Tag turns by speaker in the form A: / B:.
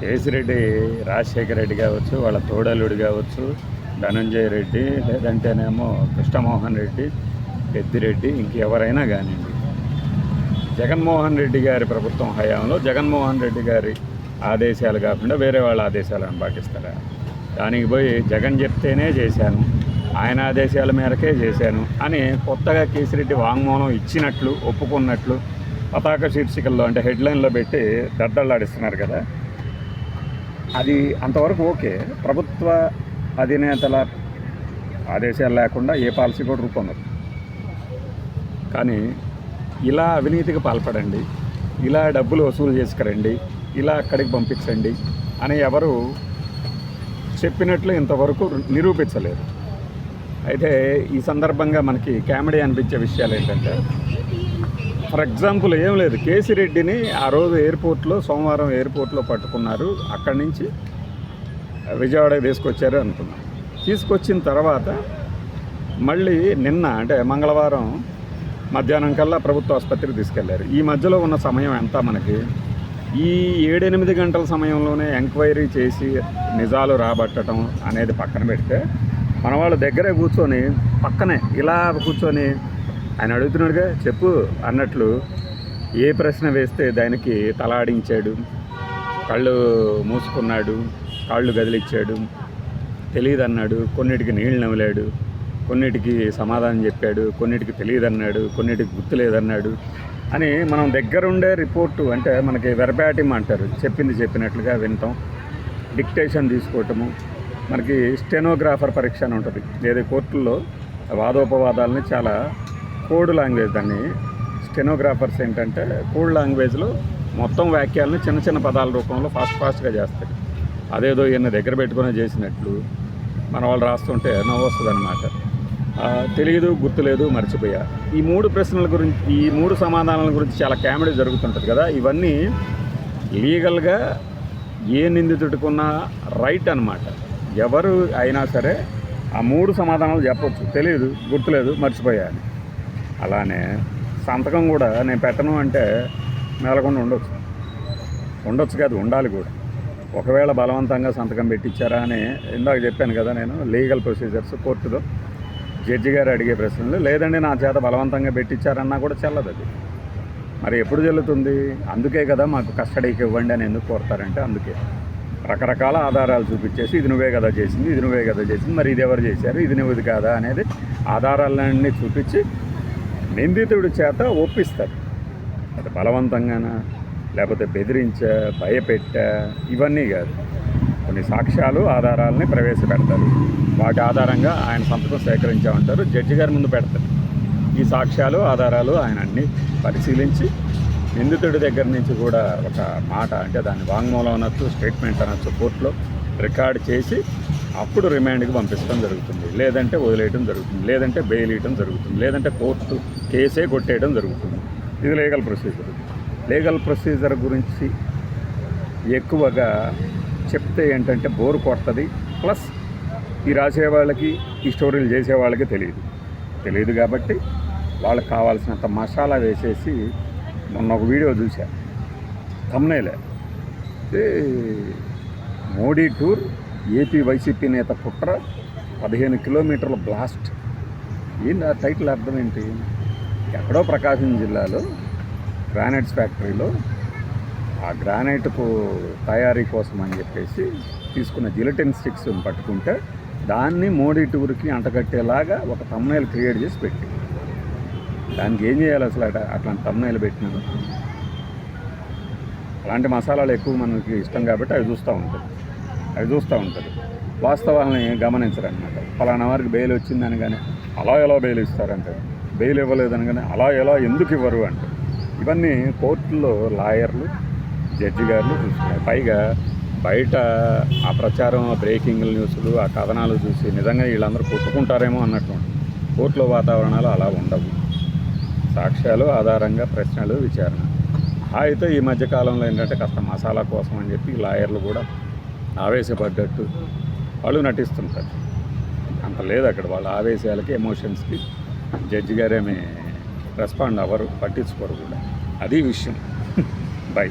A: కేసిరెడ్డి రాజశేఖర రెడ్డి కావచ్చు, వాళ్ళ తోడలుడు కావచ్చు, ధనంజయ రెడ్డి, లేదంటేనేమో కృష్ణమోహన్ రెడ్డి, పెద్దిరెడ్డి, ఇంకెవరైనా కానివ్వండి, జగన్మోహన్ రెడ్డి గారి ప్రభుత్వం హయాంలో జగన్మోహన్ రెడ్డి గారి ఆదేశాలు కాకుండా వేరే వాళ్ళ ఆదేశాలను పాటిస్తారా? దానికి పోయి జగన్ చెప్తేనే చేశాను, ఆయన ఆదేశాల మేరకే చేశాను అని కొత్తగా కేసిరెడ్డి వాంగ్మూలం ఇచ్చినట్లు, ఒప్పుకున్నట్లు పతాక శీర్షికల్లో అంటే హెడ్లైన్లో పెట్టి దద్దళ్ళాడిస్తున్నారు కదా. అది అంతవరకు ఓకే. ప్రభుత్వ అధినేతల ఆదేశాలు లేకుండా ఏ పాలసీ కూడా రూపొందదు. కానీ ఇలా అవినీతికి పాల్పడండి, ఇలా డబ్బులు వసూలు చేసుకురండి, ఇలా అక్కడికి పంపించండి అని ఎవరు చెప్పినట్లు ఇంతవరకు నిరూపించలేదు. అయితే ఈ సందర్భంగా మనకి కామెడీ అనిపించే విషయాలు ఏంటంటే, ఫర్ ఎగ్జాంపుల్ ఏం లేదు, కేసిరెడ్డిని ఆ రోజు ఎయిర్పోర్ట్లో, సోమవారం ఎయిర్పోర్ట్లో పట్టుకున్నారు, అక్కడి నుంచి విజయవాడకి తీసుకొచ్చారు అనుకున్నాం. తీసుకొచ్చిన తర్వాత మళ్ళీ నిన్న అంటే మంగళవారం మధ్యాహ్నం కల్లా ప్రభుత్వ ఆసుపత్రికి తీసుకెళ్లారు. ఈ మధ్యలో ఉన్న సమయం ఎంత మనకి? ఈ 7-8 గంటల సమయంలోనే ఎంక్వైరీ చేసి నిజాలు రాబట్టడం అనేది పక్కన పెడితే, మన వాళ్ళు దగ్గరే కూర్చొని పక్కనే ఇలా కూర్చొని ఆయన అడుగుతున్నాడుగా చెప్పు అన్నట్లు ఏ ప్రశ్న వేస్తే దానికి తలాడించాడు, కళ్ళు మూసుకున్నాడు, కాళ్ళు గదిలిచ్చాడు, తెలియదు అన్నాడు, కొన్నిటికి నీళ్ళు నవ్వలేడు, కొన్నిటికి సమాధానం చెప్పాడు, కొన్నిటికి తెలియదన్నాడు, కొన్నిటికి గుర్తులేదన్నాడు అని మనం దగ్గరుండే రిపోర్టు అంటే మనకి వెర్బాటిమ్ అంటారు, చెప్పింది చెప్పినట్లుగా వినటం, డిక్టేషన్ తీసుకోవటము, మనకి స్టెనోగ్రాఫర్ పరీక్ష అని ఉంటుంది. లేదా కోర్టుల్లో వాదోపవాదాలని చాలా కోడ్ లాంగ్వేజ్, దాన్ని స్టెనోగ్రాఫర్స్ ఏంటంటే కోడ్ లాంగ్వేజ్లో మొత్తం వాక్యాలను చిన్న చిన్న పదాల రూపంలో ఫాస్ట్గా చేస్తారు. అదేదో ఈయన దగ్గర పెట్టుకుని చేసినట్లు మన వాళ్ళు రాస్తుంటే నవ్వు వస్తుంది అన్నమాట. తెలియదు, గుర్తులేదు, మర్చిపోయా. ఈ 3 ప్రశ్నల గురించి, ఈ 3 సమాధానాల గురించి చాలా కామెడీ జరుగుతుంటుంది కదా. ఇవన్నీ లీగల్గా ఏ నిందితుడికున్న రైట్ అన్నమాట. ఎవరు అయినా సరే ఆ 3 సమాధానాలు చెప్పొచ్చు, తెలియదు, గుర్తులేదు, మర్చిపోయా అని. అలానే సంతకం కూడా నేను పెట్టను అంటే మేలకుండా ఉండొచ్చు కాదు, ఉండాలి కూడా. ఒకవేళ బలవంతంగా సంతకం పెట్టించారా అని ఇందాక చెప్పాను కదా నేను, లీగల్ ప్రొసీజర్స్ కోర్టులో జడ్జి గారు అడిగే ప్రశ్నలు, లేదండి నా చేత బలవంతంగా పెట్టించారన్నా కూడా చెల్లదు అది. మరి ఎప్పుడు చెల్లుతుంది? అందుకే కదా మాకు కస్టడీకి ఇవ్వండి అని ఎందుకు కోరుతారంటే అందుకే. రకరకాల ఆధారాలు చూపించేసి ఇది నువ్వే కదా చేసింది, ఇది నువ్వే కదా చేసింది, మరి ఇది ఎవరు చేశారు, ఇది నువ్వుది కాదా అనేది ఆధారాలన్నీ చూపించి నిందితుడి చేత ఒప్పిస్తారు. అది బలవంతంగానా, లేకపోతే బెదిరించా, భయపెట్టా, ఇవన్నీ కాదు. కొన్ని సాక్ష్యాలు, ఆధారాలని ప్రవేశపెడతారు. వాటి ఆధారంగా ఆయన సంతకం సేకరించామంటారు, జడ్జి గారి ముందు పెడతారు. ఈ సాక్ష్యాలు, ఆధారాలు ఆయన అన్నీ పరిశీలించి నిందితుడి దగ్గర నుంచి కూడా ఒక మాట అంటే దాన్ని వాంగ్మూలం అనొచ్చు, స్టేట్మెంట్ అనొచ్చు, కోర్టులో రికార్డ్ చేసి అప్పుడు రిమాండ్కి పంపించడం జరుగుతుంది. లేదంటే వదిలేయడం జరుగుతుంది, లేదంటే బెయిల్ ఇవ్వడం జరుగుతుంది, లేదంటే కోర్టు కేసే కొట్టేయడం జరుగుతుంది. ఇది లీగల్ ప్రొసీజర్. లీగల్ ప్రొసీజర్ గురించి ఎక్కువగా చెప్తే ఏంటంటే బోరు కొడుతుంది. ప్లస్ ఈ రాసేవాళ్ళకి, ఈ స్టోరీలు చేసేవాళ్ళకి తెలియదు కాబట్టి వాళ్ళకి కావాల్సినంత మసాలా వేసేసి, మొన్న ఒక వీడియో చూసా, thumbnail Modi tour, AP YCP నేత కుట్ర, 15 కిలోమీటర్ల బ్లాస్ట్. ఏంటి ఆ టైటిల్ అర్థం ఏంటి? ఎక్కడో ప్రకాశం జిల్లాలో గ్రానైట్స్ ఫ్యాక్టరీలో ఆ గ్రానైట్కు తయారీ కోసం అని చెప్పేసి తీసుకున్న జిలటిన్ స్టిక్స్ పట్టుకుంటే దాన్ని మోడీ టూర్కి అంటగట్టేలాగా ఒక థంబ్నెయిల్ క్రియేట్ చేసి పెట్టి, దానికి ఏం చేయాలి అసలు? అట్లాంటి థంబ్నెయిల్ పెట్టినాను. అలాంటి మసాలాలు ఎక్కువ మనకి ఇష్టం కాబట్టి అవి చూస్తూ ఉంటుంది. వాస్తవాలని గమనించరనమాట. ఫలానా వారికి బెయిల్ వచ్చిందని కానీ అలా ఎలా బెయిల్ ఇస్తారంటారు, బెయిల్ ఇవ్వలేదని కానీ అలా ఎలా ఎందుకు ఇవ్వరు అంటే, ఇవన్నీ కోర్టుల్లో లాయర్లు, జడ్జి గారులు చూస్తున్నారు. పైగా బయట ఆ ప్రచారం, ఆ బ్రేకింగ్ న్యూస్లు, ఆ కథనాలు చూసి నిజంగా వీళ్ళందరూ కొట్టుకుంటారేమో అన్నట్టు. కోర్టులో వాతావరణాలు అలా ఉండవు. సాక్ష్యాలు ఆధారంగా ప్రశ్నలు, విచారణ. అయితే ఈ మధ్యకాలంలో ఏంటంటే కాస్త మసాలా కోసం అని చెప్పి లాయర్లు కూడా ఆవేశపడ్డట్టు వాళ్ళు నటిస్తుంటారు. అంత లేదు అక్కడ. వాళ్ళ ఆవేశాలకి, ఎమోషన్స్కి జడ్జి గారేమీ రెస్పాండ్ అవ్వరు, పట్టించుకోరు కూడా. అది విషయం. బై.